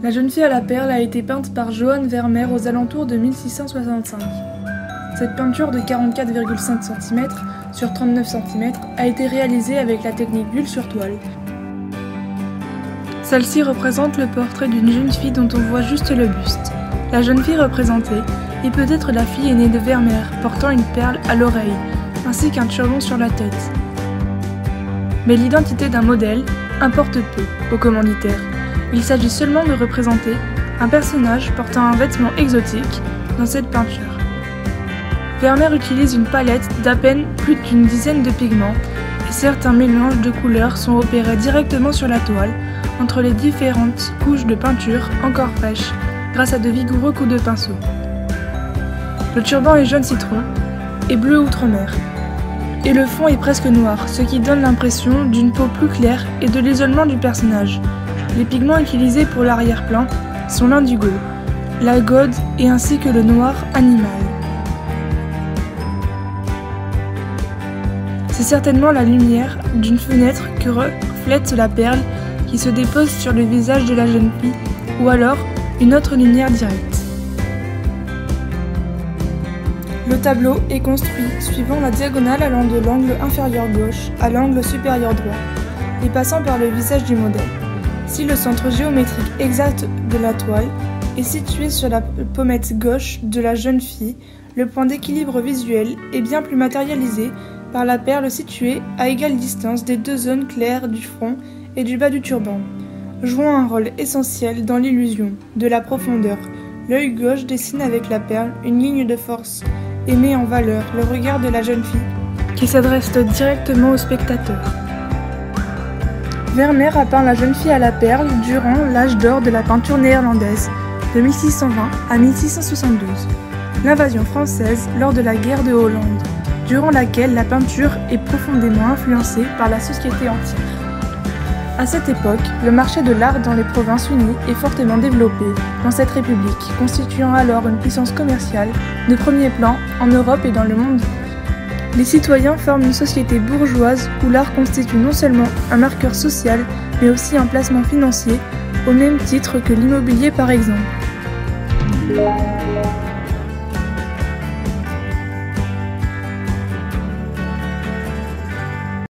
La jeune fille à la perle a été peinte par Johann Vermeer aux alentours de 1665. Cette peinture de 44,5 cm sur 39 cm a été réalisée avec la technique bulle sur toile. Celle-ci représente le portrait d'une jeune fille dont on voit juste le buste. La jeune fille représentée est peut-être la fille aînée de Vermeer, portant une perle à l'oreille, ainsi qu'un turban sur la tête. Mais l'identité d'un modèle importe peu au commanditaire. Il s'agit seulement de représenter un personnage portant un vêtement exotique dans cette peinture. Vermeer utilise une palette d'à peine plus d'une dizaine de pigments et certains mélanges de couleurs sont opérés directement sur la toile entre les différentes couches de peinture encore fraîches grâce à de vigoureux coups de pinceau. Le turban est jaune citron et bleu outre-mer et le fond est presque noir, ce qui donne l'impression d'une peau plus claire et de l'isolement du personnage. Les pigments utilisés pour l'arrière-plan sont l'indigo, la gaude et ainsi que le noir animal. C'est certainement la lumière d'une fenêtre que reflète la perle qui se dépose sur le visage de la jeune fille, ou alors une autre lumière directe. Le tableau est construit suivant la diagonale allant de l'angle inférieur gauche à l'angle supérieur droit et passant par le visage du modèle. Si le centre géométrique exact de la toile est situé sur la pommette gauche de la jeune fille, le point d'équilibre visuel est bien plus matérialisé par la perle située à égale distance des deux zones claires du front et du bas du turban, jouant un rôle essentiel dans l'illusion de la profondeur. L'œil gauche dessine avec la perle une ligne de force et met en valeur le regard de la jeune fille qui s'adresse directement au spectateur. Vermeer a peint la jeune fille à la perle durant l'âge d'or de la peinture néerlandaise, de 1620 à 1672, l'invasion française lors de la guerre de Hollande, durant laquelle la peinture est profondément influencée par la société entière. À cette époque, le marché de l'art dans les provinces unies est fortement développé dans cette république, constituant alors une puissance commerciale de premier plan en Europe et dans le monde. Les citoyens forment une société bourgeoise où l'art constitue non seulement un marqueur social, mais aussi un placement financier, au même titre que l'immobilier par exemple.